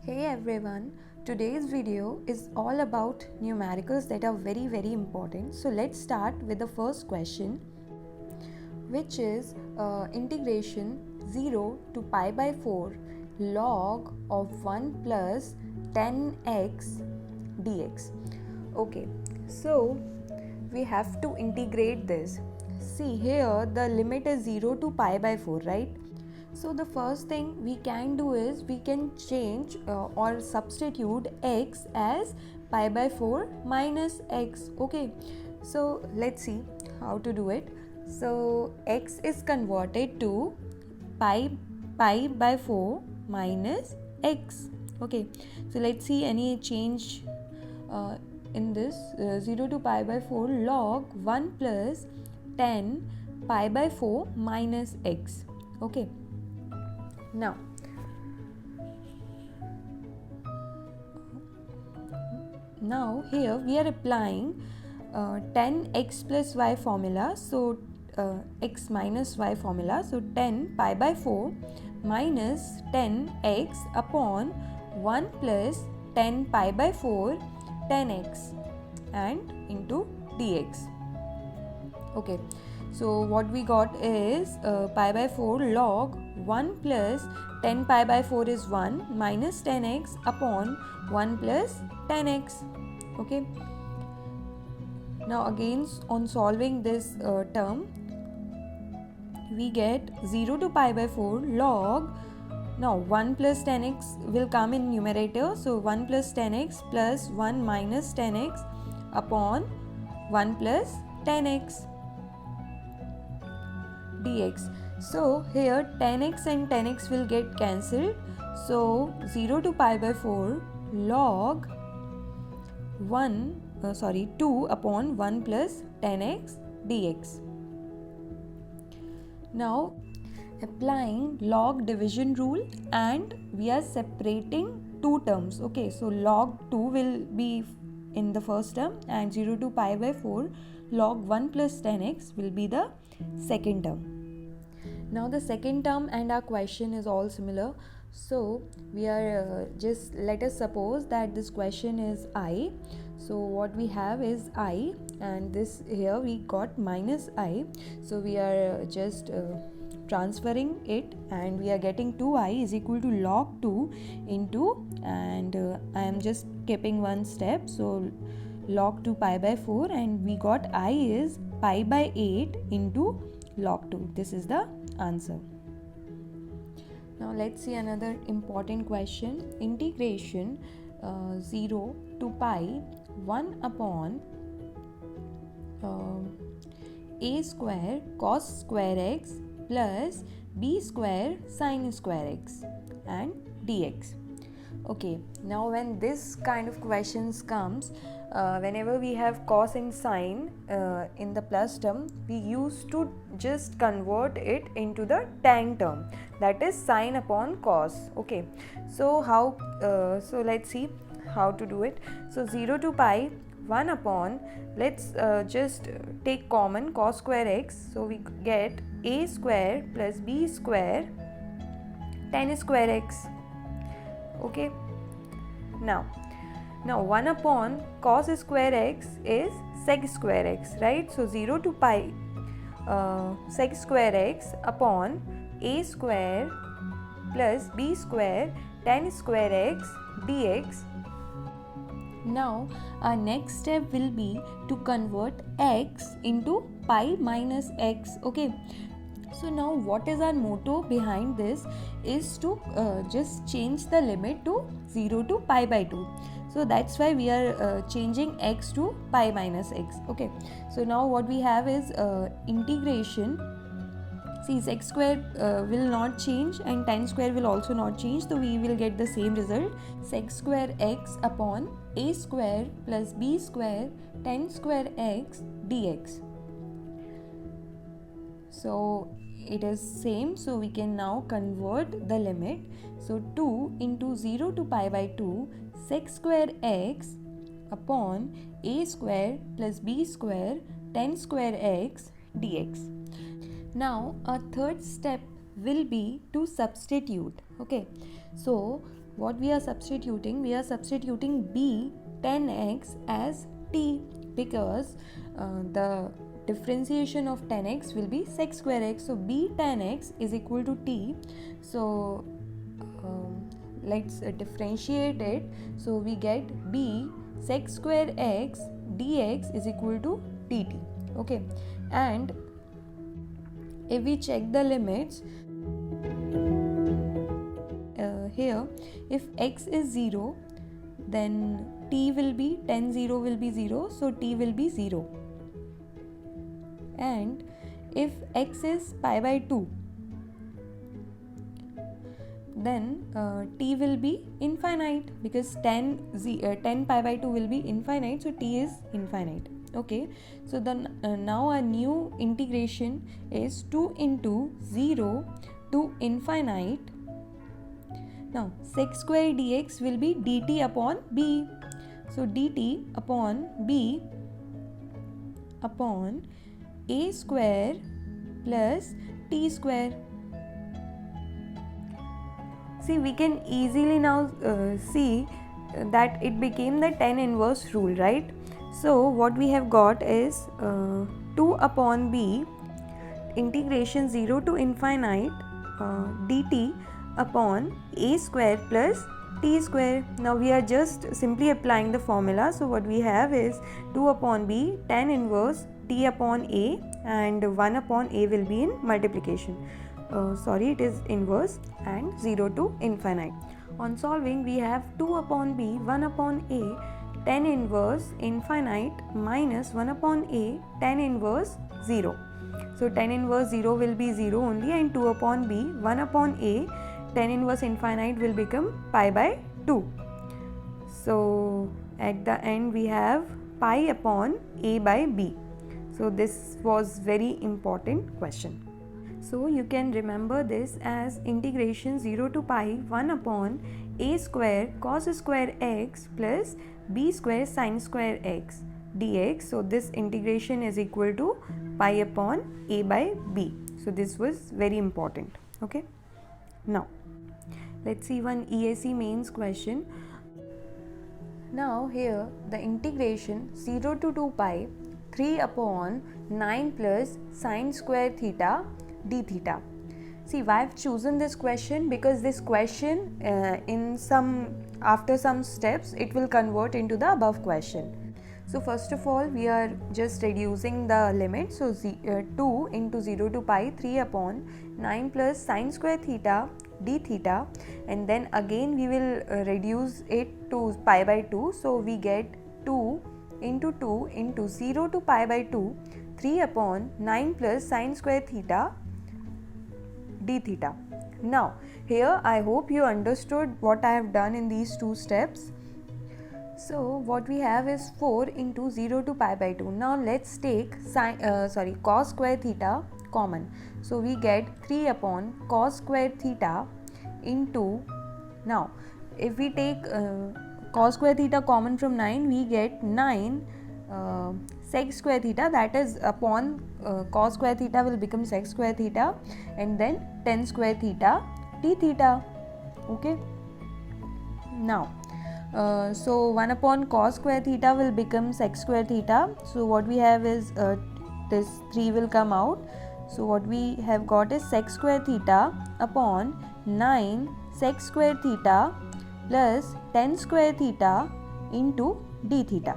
Hey everyone, today's video is all about numericals that are very important. So let's start with the first question, which is integration 0 to pi by 4 log of 1 plus 10x dx. Okay, so we have to integrate this. See here the limit is 0 to pi by 4, right? So the first thing we can do is we can change or substitute x as pi by 4 minus x. Okay, so let's see how to do it. So x is converted to pi by 4 minus x. Okay, so let's see any change in this 0 to pi by 4 log 1 plus 10 pi by 4 minus x. Okay, now here we are applying 10x plus y formula, so x minus y formula, so 10 pi by 4 minus 10x upon 1 plus 10 pi by 4 10x and into dx. Okay, so what we got is pi by 4 log 1 plus 10 pi by 4 is 1 minus 10x upon 1 plus 10x. Okay, now again on solving this term we get 0 to pi by 4 log, now 1 plus 10x will come in numerator, so 1 plus 10x plus 1 minus 10x upon 1 plus 10x dx. So here 10x and 10x will get cancelled, so 0 to pi by 4 log 2 upon 1 plus 10x dx. Now applying log division rule and we are separating two terms. Okay, so log 2 will be in the first term and 0 to pi by 4 log 1 plus 10x will be the second term. Now the second term and our question is all similar, so we are just let us suppose that this question is I. So what we have is I and this here we got minus I, so we are just transferring it and we are getting 2i is equal to log 2 into, and I am just skipping one step, so log 2 pi by 4 and we got I is pi by 8 into log 2. This is the answer. Now let's see another important question. Integration 0 to pi 1 upon a square cos square x plus b square sin square x and dx. Okay, now when this kind of questions comes, whenever we have cos and sin in the plus term, we used to just convert it into the tan term, that is sin upon cos. Okay, so how so let's see how to do it. So 0 to pi 1 upon, let's just take common cos square x, so we get a square plus b square tan square x. Okay, now 1 upon cos square x is sec square x, right? So 0 to pi sec square x upon a square plus b square tan square x dx. Now our next step will be to convert x into pi minus x. Okay, so now what is our motto behind this is to just change the limit to 0 to pi by 2. So that's why we are changing x to pi minus x. Okay, so now what we have is integration. See, sec square will not change and tan square will also not change, so we will get the same result, sec square x upon a square plus b square tan square x dx. So it is same, so we can now convert the limit. So 2 into 0 to pi by 2 sec square x upon a square plus b square tan square x dx. Now our third step will be to substitute. Okay, so what we are substituting? We are substituting b 10x as t, because the differentiation of 10x will be sec square x. So b 10x is equal to t. So let's differentiate it. So we get b sec square x dx is equal to dt. Okay, and if we check the limits here, if x is 0, then t will be 10, 0 will be 0, so t will be 0. And if x is pi by 2, then t will be infinite, because 10 pi by 2 will be infinite, so t is infinite. Okay, so then now our new integration is 2 into 0 to infinite. Now sec square dx will be dt upon b. So dt upon b upon a square plus t square. See, we can easily now see that it became the tan inverse rule, right? So what we have got is 2 upon b integration 0 to infinite dt upon a square plus t square. Now we are just simply applying the formula. So what we have is 2 upon b tan inverse t upon a, and 1 upon a will be in multiplication. It is inverse, and 0 to infinite. On solving, we have 2 upon b 1 upon a tan inverse infinite minus 1 upon a tan inverse 0. So tan inverse 0 will be 0 only, and 2 upon b 1 upon a tan inverse infinite will become pi by 2. So at the end we have pi upon a by b. So this was very important question. So you can remember this as integration 0 to pi 1 upon a square cos square x plus b square sin square x dx. So this integration is equal to pi upon a by b. So this was very important. Okay. Now let's see one EAC mains question. Now here the integration 0 to 2 pi 3 upon 9 plus sin square theta d theta. See, why I've chosen this question? Because this question after some steps it will convert into the above question. So first of all, we are just reducing the limit. So 2 into 0 to pi 3 upon 9 plus sin square theta d theta, and then again we will reduce it to pi by 2. So we get 2 into 2 into 0 to pi by 2 3 upon 9 plus sin square theta d theta. Now here I hope you understood what I have done in these two steps. So what we have is 4 into 0 to pi by 2. Now let's take cos square theta common. So we get 3 upon cos square theta into, now if we take cos square theta common from 9, we get 9 sec square theta, that is upon cos square theta will become sec square theta, and then tan square theta d theta. Okay. Now so 1 upon cos square theta will become sec square theta. So what we have is this 3 will come out. So what we have got is sec square theta upon 9 sec square theta plus tan square theta into d theta.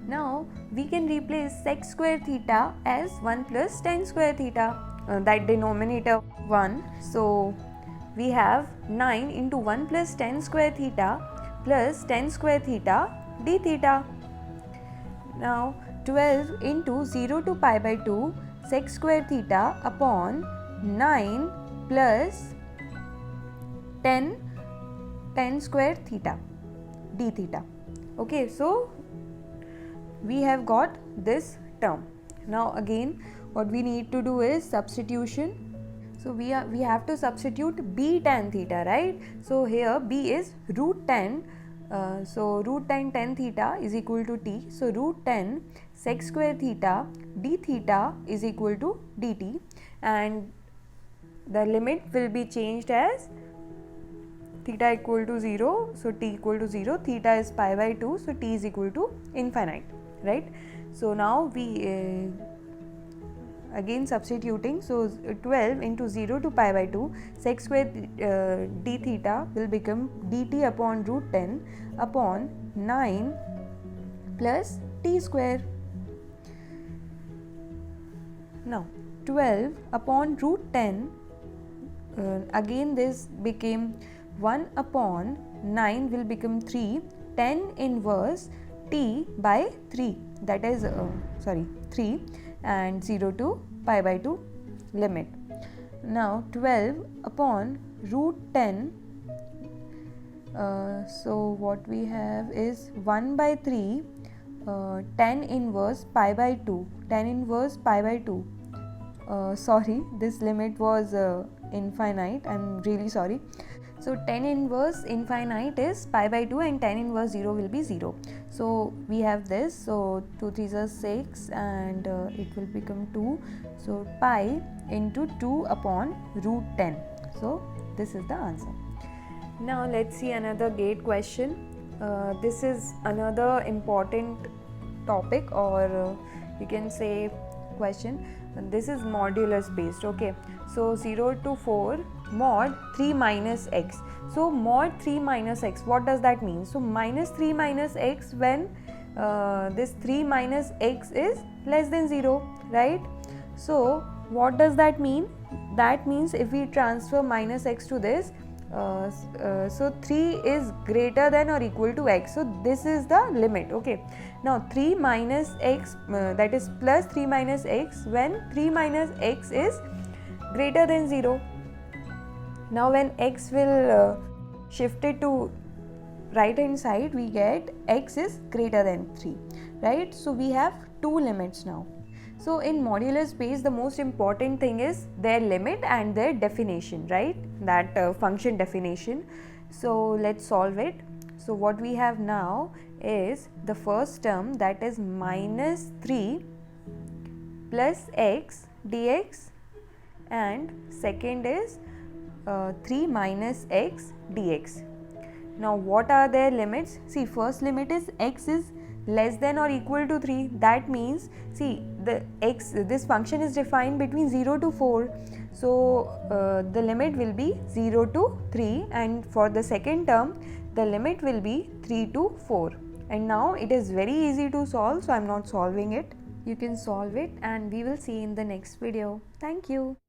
Now we can replace sec square theta as 1 plus tan square theta, that denominator 1. So we have 9 into 1 plus tan square theta plus tan square theta d theta. Now 12 into 0 to pi by 2 sec square theta upon 9 plus tan square theta d theta. Okay, so we have got this term. Now again what we need to do is substitution. So we have to substitute b tan theta, right? So here b is root 10. So root 10 tan theta is equal to t. So root 10 sec square theta d theta is equal to dt, and the limit will be changed as theta equal to 0, so t equal to 0, theta is pi by 2, so t is equal to infinite, right? So now we again substituting, so 12 into 0 to pi by 2, sec square d theta will become dt upon root 10 upon 9 plus t square. Now 12 upon root 10, again this became 1 upon 9 will become 3, 10 inverse t by 3, that is 3, and 0 to pi by 2 limit. Now 12 upon root 10, so what we have is 1 by 3, 10 inverse pi by 2, 10 inverse pi by 2, sorry, this limit was infinite, I am really sorry. So 10 inverse infinite is pi by 2 and 10 inverse 0 will be 0. So we have this, so 2 3s are 6 and it will become 2. So pi into 2 upon root 10. So this is the answer. Now let's see another gate question. This is another important topic, or you can say question. This is modulus based, okay. So 0 to 4 mod 3 minus x. So mod 3 minus x, what does that mean? So minus 3 minus x when this 3 minus x is less than 0, right? So what does that mean? That means if we transfer minus x to this, so 3 is greater than or equal to x, so this is the limit, okay. Now 3 minus x, that is plus 3 minus x when 3 minus x is greater than 0. Now when x will shift it to right hand side, we get x is greater than 3, right? So we have two limits now. So in modular space, the most important thing is their limit and their definition, right? That function definition. So let's solve it. So what we have now is the first term, that is minus 3 plus x dx, and second is 3 minus x dx. Now what are their limits? See, first limit is x is less than or equal to 3. That means, see, the x, this function is defined between 0 to 4. So the limit will be 0 to 3, and for the second term the limit will be 3 to 4. And now it is very easy to solve, so I am not solving it. You can solve it and we will see in the next video. Thank you.